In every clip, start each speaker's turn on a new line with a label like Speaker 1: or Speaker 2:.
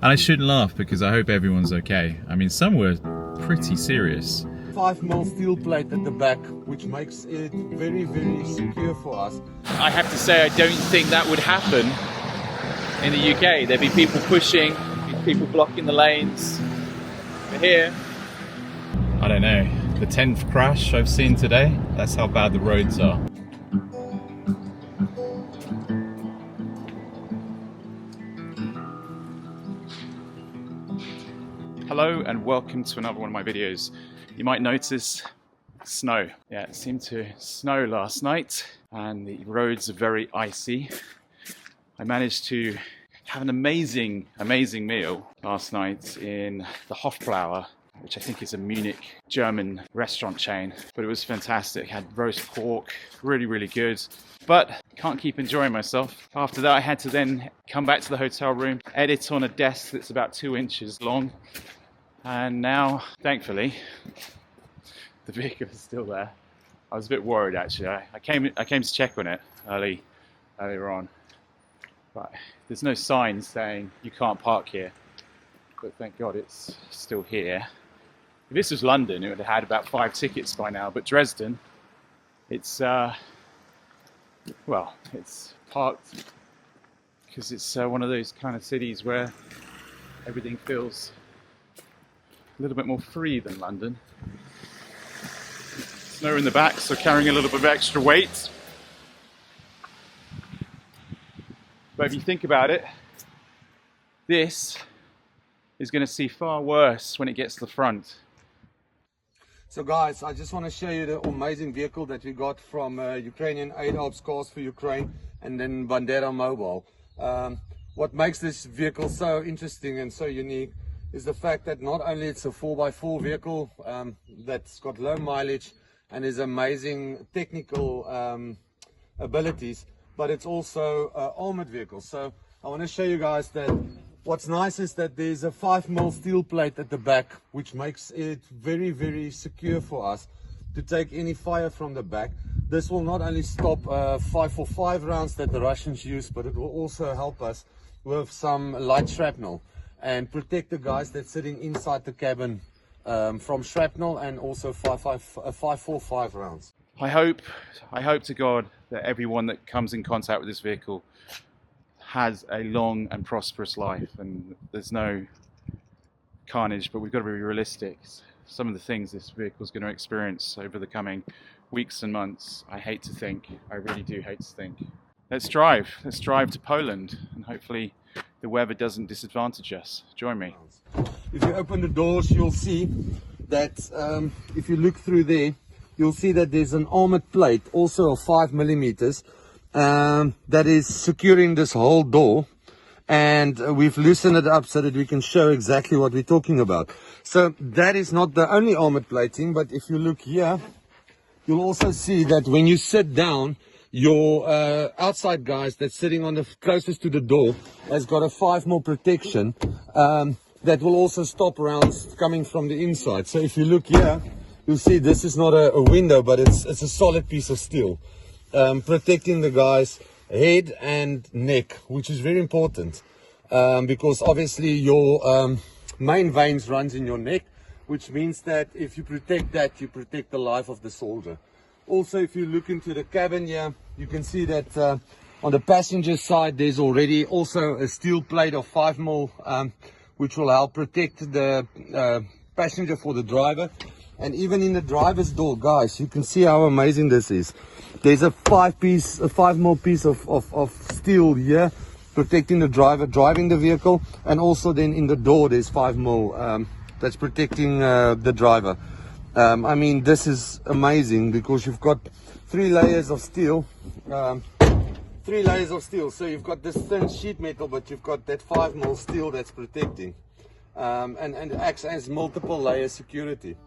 Speaker 1: And I shouldn't laugh because I hope everyone's okay. I mean, some were pretty serious.
Speaker 2: 5mm steel plate at the back, which makes it very, very secure for us.
Speaker 1: I have to say, I don't think that would happen in the UK. There'd be people pushing, people blocking the lanes. But here, I don't know, the 10th crash I've seen today, that's how bad the roads are. Hello and welcome to another one of my videos. You might notice snow. Yeah, it seemed to snow last night and the roads are very icy. I managed to have an amazing meal last night in the Hofbrauer, which I think is a Munich German restaurant chain, but it was fantastic. Had roast pork, really good, but can't keep enjoying myself. After that I had to then come back to the hotel room, edit on a desk that's about 2 inches long, and now thankfully the vehicle is still there. I was a bit worried actually. I came to check on it earlier on, but there's no sign saying you can't park here, but thank God it's still here. If this was London, it would have had about 5 tickets by now, but Dresden, it's well, it's parked because it's one of those kind of cities where everything feels a little bit more free than London. Snow in the back, so carrying a little bit of extra weight. But if you think about it, this is going to see far worse when it gets to the front.
Speaker 2: So guys, I just want to show you the amazing vehicle that we got from Ukrainian Aid Helps Cars for Ukraine and then Bandera Mobile. What makes this vehicle so interesting and so unique is the fact that not only it's a 4x4 vehicle that's got low mileage and is amazing technical abilities, but it's also an armored vehicle. So I want to show you guys that what's nice is that there's a 5mm steel plate at the back, which makes it very secure for us to take any fire from the back. This will not only stop 545 rounds that the Russians use, but it will also help us with some light shrapnel and protect the guys that's sitting inside the cabin from shrapnel and also 545 rounds.
Speaker 1: I hope to God that everyone that comes in contact with this vehicle has a long and prosperous life and there's no carnage, but we've got to be realistic. Some of the things this vehicle is going to experience over the coming weeks and months, I hate to think. I really do hate to think. Let's drive to Poland and hopefully the weather doesn't disadvantage us. Join me.
Speaker 2: If you open the doors, you'll see that if you look through there, you'll see that there's an armored plate, also of 5mm, that is securing this whole door, and we've loosened it up so that we can show exactly what we're talking about. So that is not the only armored plating, but if you look here, you'll also see that when you sit down, your outside guys that's sitting on the closest to the door has got a 5mm protection that will also stop rounds coming from the inside. So if you look here, you'll see this is not a window, but it's a solid piece of steel, protecting the guy's head and neck, which is very important because obviously your main veins runs in your neck, which means that if you protect that, you protect the life of the soldier. Also, if you look into the cabin here, you can see that on the passenger side there's already also a steel plate of 5mm, which will help protect the passenger for the driver. And even in the driver's door, guys, you can see how amazing this is. There's a 5mm piece of steel here protecting the driver driving the vehicle, and also then in the door there's 5mm that's protecting the driver. I mean, this is amazing because you've got 3 layers of steel. 3 layers of steel. So you've got this thin sheet metal, but you've got that 5mm steel that's protecting, and acts as multiple layer security.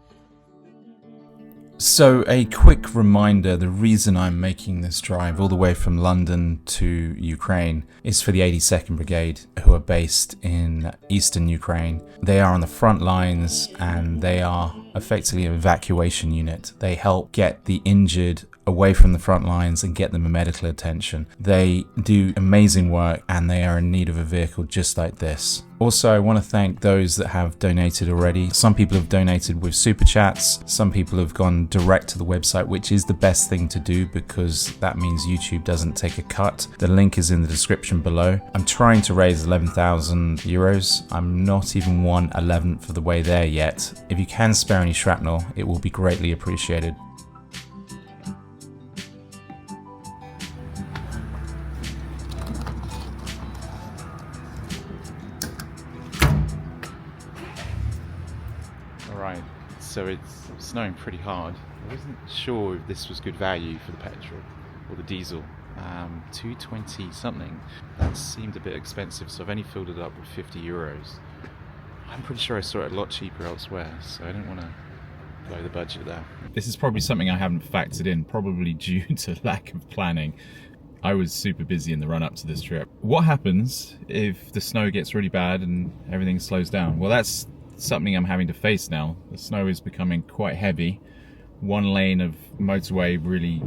Speaker 3: So a quick reminder, the reason I'm making this drive all the way from London to Ukraine is for the 82nd Brigade, who are based in eastern Ukraine. They are on the front lines and they are effectively an evacuation unit. They help get the injured away from the front lines and get them a medical attention. They do amazing work and they are in need of a vehicle just like this. Also, I want to thank those that have donated already. Some people have donated with super chats, some people have gone direct to the website, which is the best thing to do because that means YouTube doesn't take a cut. The link is in the description below. I'm trying to raise 11,000 euros. I'm not even 1/11th of the way there yet. If you can spare any shrapnel, it will be greatly appreciated.
Speaker 1: Alright, so it's snowing pretty hard. I wasn't sure if this was good value for the petrol or the diesel. 220 something. That seemed a bit expensive, so I've only filled it up with 50 euros. I'm pretty sure I saw it a lot cheaper elsewhere, so I didn't want to blow the budget there. This is probably something I haven't factored in, probably due to lack of planning. I was super busy in the run up to this trip. What happens if the snow gets really bad and everything slows down? Well, that's something I'm having to face now. The snow is becoming quite heavy. One lane of motorway really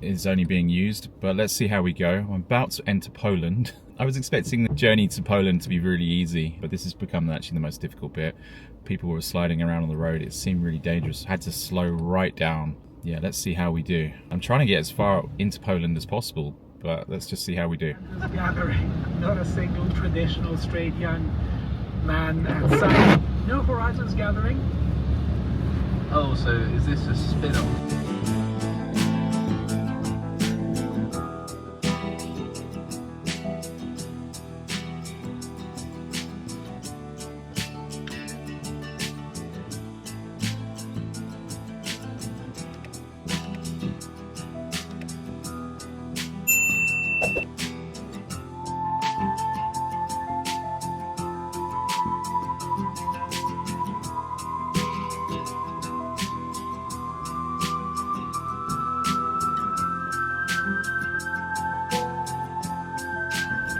Speaker 1: is only being used, but let's see how we go. I'm about to enter Poland. I was expecting the journey to Poland to be really easy, but this has become actually the most difficult bit. People were sliding around on the road. It seemed really dangerous. I had to slow right down. Yeah, let's see how we do. I'm trying to get as far into Poland as possible, but let's just see how we do.
Speaker 4: Gathering, not a single traditional straight young man outside. No horizons gathering.
Speaker 5: Oh, so is this a spin-off?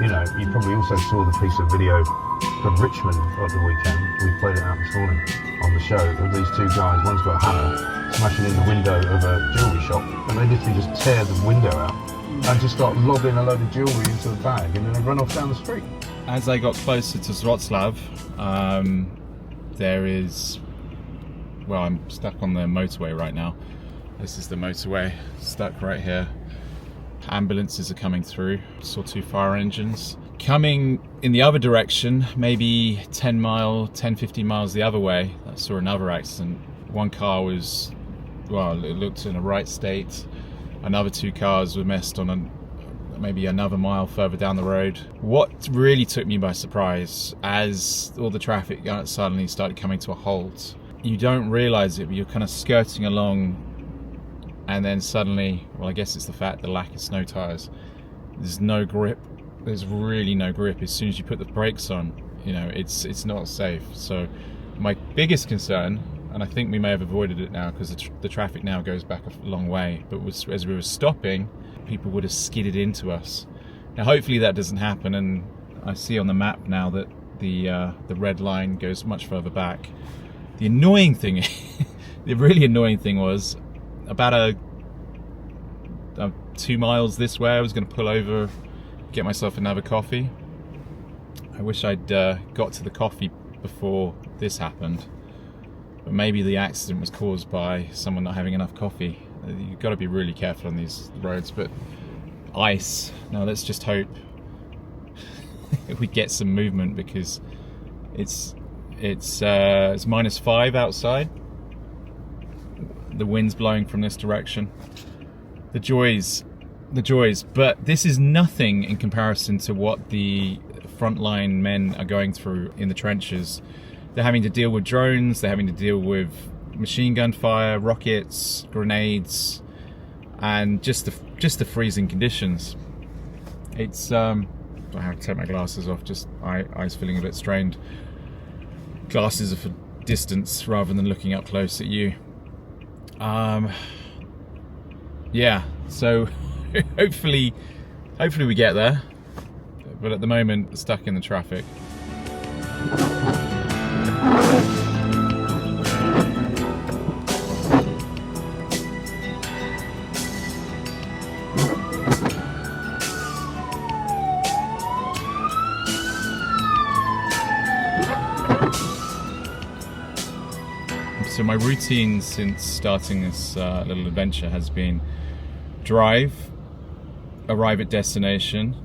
Speaker 6: You know, you probably also saw the piece of video from Richmond at the weekend. We played it out this morning on the show of these two guys. One's got a hammer smashing in the window of a jewellery shop, and they literally just tear the window out and just start lobbing a load of jewellery into the bag, and then they run off down the street.
Speaker 1: As I got closer to Wrocław, there is, well, I'm stuck on the motorway right now. This is the motorway, stuck right here. Ambulances are coming through. Saw two fire engines. Coming in the other direction, maybe 10, 15 miles the other way, I saw another accident. One car was, well, it looked in a right state. Another two cars were messed on maybe another mile further down the road. What really took me by surprise, as all the traffic suddenly started coming to a halt, you don't realize it, but you're kind of skirting along, and then suddenly, well, I guess it's the lack of snow tires. There's no grip. There's really no grip. As soon as you put the brakes on, you know, it's not safe. So my biggest concern, and I think we may have avoided it now because the traffic now goes back a long way, but as we were stopping, people would have skidded into us. Now hopefully that doesn't happen, and I see on the map now that the red line goes much further back. The annoying thing, the really annoying thing was, about 2 miles this way, I was going to pull over, get myself another coffee. I wish I'd got to the coffee before this happened, but maybe the accident was caused by someone not having enough coffee. You've got to be really careful on these roads. But ice, now let's just hope we get some movement, because it's -5 outside. The wind's blowing from this direction. The joys. But this is nothing in comparison to what the frontline men are going through in the trenches. They're having to deal with drones, they're having to deal with machine gun fire, rockets, grenades, and just the freezing conditions. It's I have to take my glasses off, just eyes feeling a bit strained. Glasses are for distance rather than looking up close at you. Yeah, so hopefully we get there, but at the moment stuck in the traffic.
Speaker 3: So my routine since starting this little adventure has been drive, arrive at destination,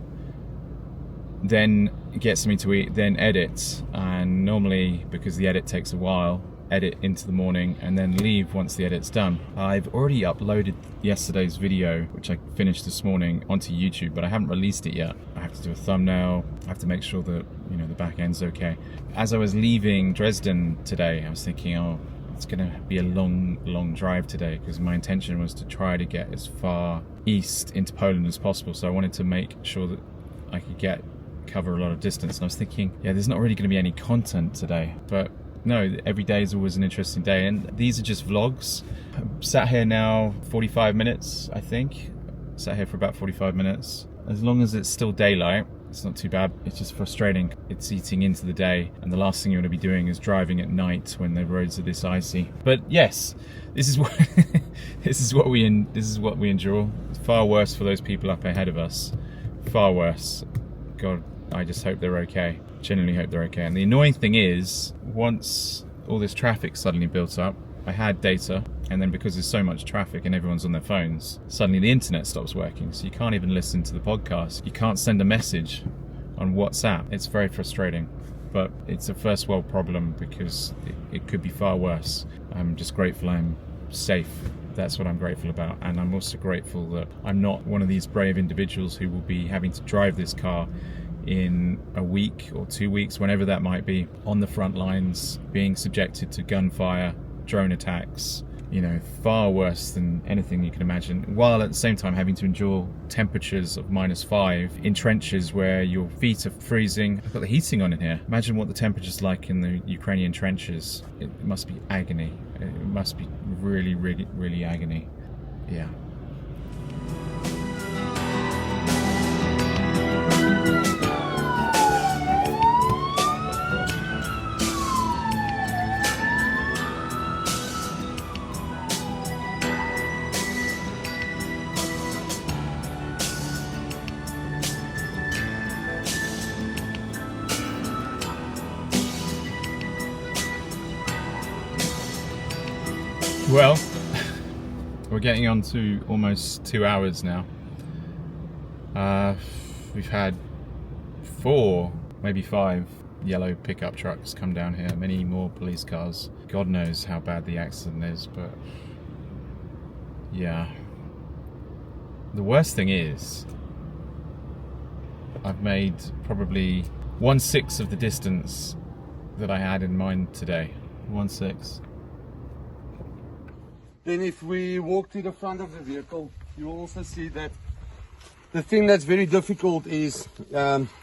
Speaker 3: then get something to eat, then edit. And normally, because the edit takes a while, edit into the morning and then leave once the edit's done. I've already uploaded yesterday's video, which I finished this morning, onto YouTube, but I haven't released it yet. I have to do a thumbnail, I have to make sure that, you know, the back end's okay. As I was leaving Dresden today, I was thinking, oh, it's gonna be a long drive today, because my intention was to try to get as far east into Poland as possible. So I wanted to make sure that I could cover a lot of distance. And I was thinking, yeah, there's not really gonna be any content today, but no, every day is always an interesting day, and these are just vlogs. I'm sat here now 45 minutes, I think. Sat here for about 45 minutes. As long as it's still daylight, it's not too bad. It's just frustrating. It's eating into the day, and the last thing you want to be doing is driving at night when the roads are this icy. But yes, this is what this is what we endure. It's far worse for those people up ahead of us. Far worse. God, I just hope they're okay. Genuinely hope they're okay. And the annoying thing is, once all this traffic suddenly built up, I had data, and then because there's so much traffic and everyone's on their phones, suddenly the internet stops working, so you can't even listen to the podcast. You can't send a message on WhatsApp. It's very frustrating, but it's a first world problem, because it could be far worse. I'm just grateful I'm safe. That's what I'm grateful about. And I'm also grateful that I'm not one of these brave individuals who will be having to drive this car in a week or 2 weeks, whenever that might be, on the front lines, being subjected to gunfire, drone attacks, you know, far worse than anything you can imagine, while at the same time having to endure temperatures of -5 in trenches where your feet are freezing. I've got the heating on in here. Imagine what the temperature's like in the Ukrainian trenches. It must be agony. It must be really, really, really agony. Yeah. Well, we're getting on to almost 2 hours now. We've had 4, maybe 5 yellow pickup trucks come down here, many more police cars. God knows how bad the accident is, but yeah. The worst thing is, I've made probably 1/6 of the distance that I had in mind today. 1/6.
Speaker 2: Then if we walk to the front of the vehicle, you'll also see that the thing that's very difficult is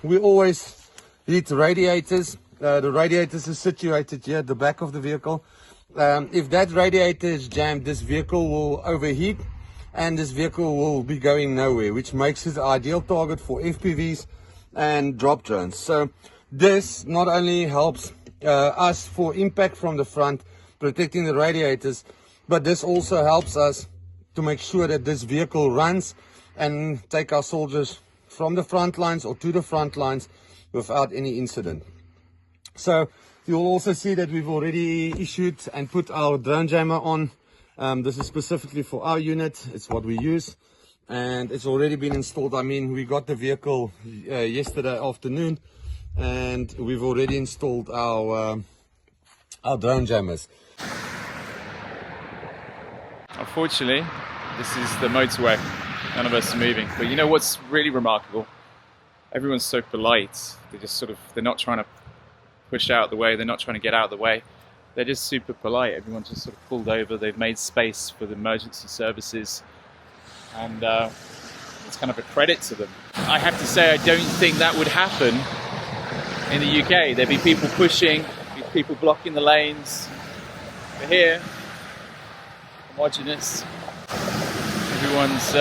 Speaker 2: we always hit radiators. The radiators are situated here at the back of the vehicle. If that radiator is jammed, this vehicle will overheat and this vehicle will be going nowhere, which makes it an ideal target for FPVs and drop drones. So this not only helps us for impact from the front, protecting the radiators, but this also helps us to make sure that this vehicle runs and take our soldiers from the front lines or to the front lines without any incident. So you'll also see that we've already issued and put our drone jammer on. This is specifically for our unit. It's what we use, and it's already been installed. I mean, we got the vehicle yesterday afternoon, and we've already installed our drone jammers.
Speaker 1: Unfortunately, this is the motorway. None of us are moving. But you know what's really remarkable? Everyone's so polite. They're not trying to push out the way. They're not trying to get out of the way. They're just super polite. Everyone's just sort of pulled over. They've made space for the emergency services. And it's kind of a credit to them. I have to say, I don't think that would happen in the UK. There'd be people pushing, people blocking the lanes. But here, homogeneous. Everyone's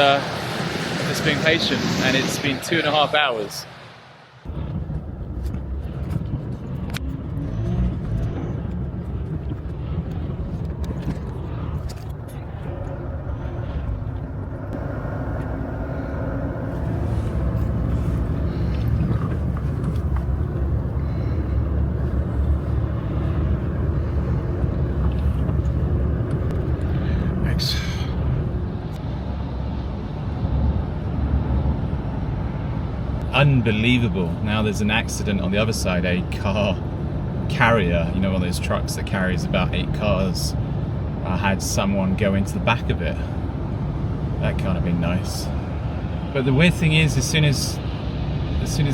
Speaker 1: just being patient, and it's been 2.5 hours.
Speaker 3: unbelievable. Now there's an accident on the other side, a car carrier, you know, one of those trucks that carries about 8 cars, had someone go into the back of it. That can't have been nice. But the weird thing is, as soon as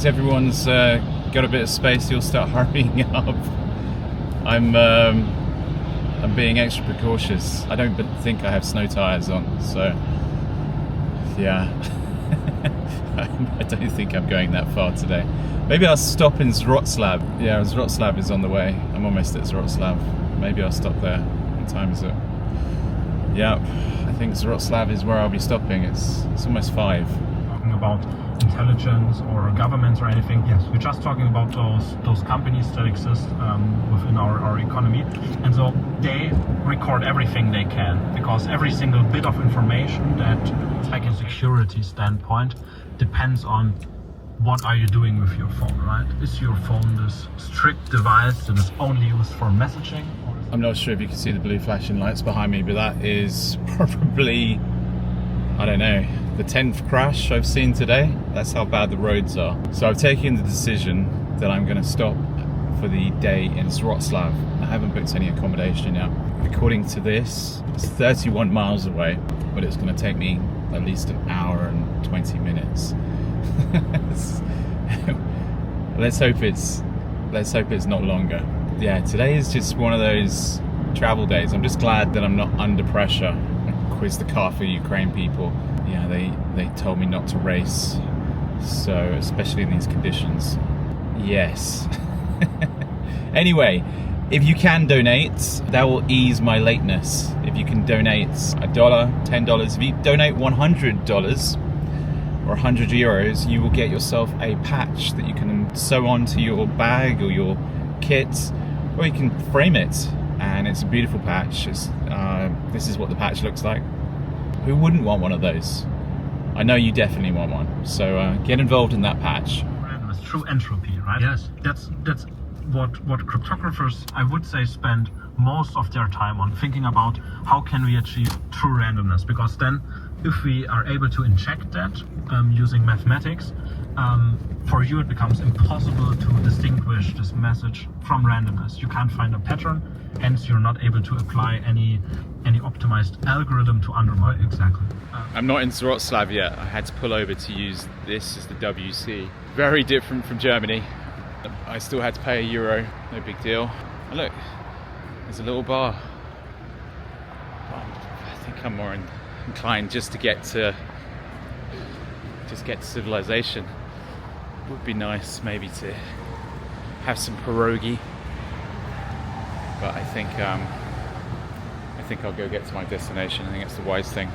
Speaker 3: everyone's got a bit of space, you'll start hurrying up. I'm being extra precautious. I don't think I have snow tires on, so yeah. I don't think I'm going that far today. Maybe I'll stop in Wrocław. Yeah, Wrocław is on the way. I'm almost at Wrocław. Maybe I'll stop there. What time is it? Yeah, I think Wrocław is where I'll be stopping. It's almost 5.
Speaker 6: Talking about intelligence or governments or anything. Yes, we're just talking about those companies that exist within our economy, and so they record everything they can, because every single bit of information that, like a security standpoint, depends on what are you doing with your phone, right? Is your phone this strict device that is only used for messaging?
Speaker 3: I'm not sure if you can see the blue flashing lights behind me, but that is probably, I don't know, the 10th crash I've seen today. That's how bad the roads are. So I've taken the decision that I'm going to stop for the day in Wrocław. I haven't booked any accommodation yet. According to this, it's 31 miles away, but it's going to take me at least an hour and 20 minutes. Let's hope it's not longer. Yeah, today is just one of those travel days. I'm just glad that I'm not under pressure. I quizzed the car for Ukraine people. Yeah, they told me not to race, so especially in these conditions. Yes. Anyway, if you can donate, that will ease my lateness. If you can donate $1, $10, if you donate $100 or 100 euros, you will get yourself a patch that you can sew onto your bag or your kit, or you can frame it, and it's a beautiful patch. This is what the patch looks like. Who wouldn't want one of those? I know you definitely want one, so get involved in that patch.
Speaker 6: Randomness, true entropy, right? Yes. That's what cryptographers, I would say, spend most of their time on, thinking about how can we achieve true randomness, because then if we are able to inject that using mathematics, for you it becomes impossible to distinguish this message from randomness. You can't find a pattern, hence you're not able to apply any optimized algorithm to undermine. Exactly.
Speaker 3: I'm not in Wrocław yet. I had to pull over to use this as the WC. Very different from Germany. I still had to pay €1, no big deal. And look, there's a little bar. I think I'm more inclined just to get to civilization. It would be nice maybe to have some pierogi, but I think I'll go get to my destination. I think it's the wise thing.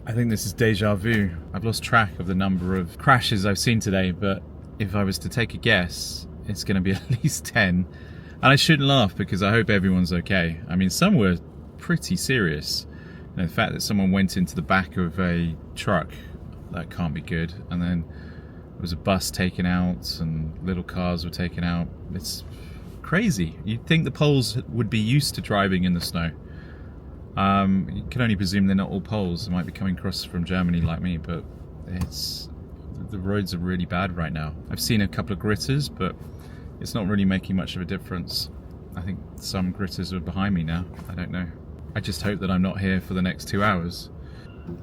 Speaker 3: I think this is déjà vu. I've lost track of the number of crashes I've seen today, but if I was to take a guess, it's going to be at least 10. And I shouldn't laugh because I hope everyone's okay. I mean, some were pretty serious. You know, the fact that someone went into the back of a truck, that can't be good. And then there was a bus taken out and little cars were taken out. It's crazy. You'd think the Poles would be used to driving in the snow. You can only presume they're not all Poles. They might be coming across from Germany like me, but the roads are really bad right now. I've seen a couple of gritters, but it's not really making much of a difference. I think some gritters are behind me now. I don't know. I just hope that I'm not here for the next 2 hours.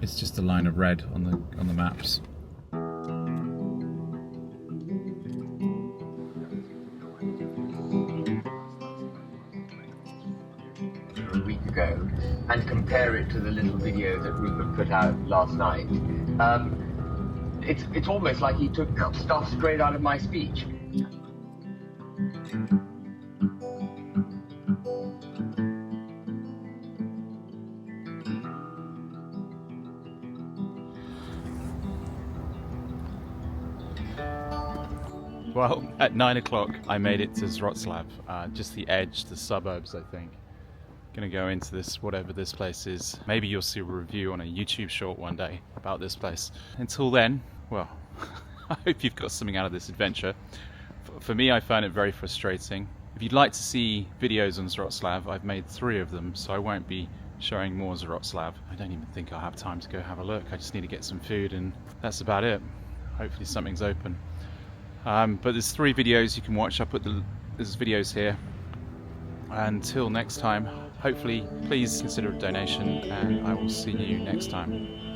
Speaker 3: It's just a line of red on the maps.
Speaker 7: A week ago, and compare it to the little video that Rupert put out last night, it's almost like he took stuff straight out of my speech.
Speaker 3: Well, at 9 o'clock I made it to Wrocław, just the edge, the suburbs, I think. Gonna go into this, whatever this place is. Maybe you'll see a review on a YouTube short one day about this place. Until then, well, I hope you've got something out of this adventure. For me, I found it very frustrating. If you'd like to see videos on Wrocław, I've made 3 of them, so I won't be
Speaker 1: showing more as Wrocław. I don't even think I'll have time to go have a look. I just need to get some food and that's about it. Hopefully something's open. But there's 3 videos you can watch. I'll put there's videos here. Until next time, hopefully please consider a donation and I will see you next time.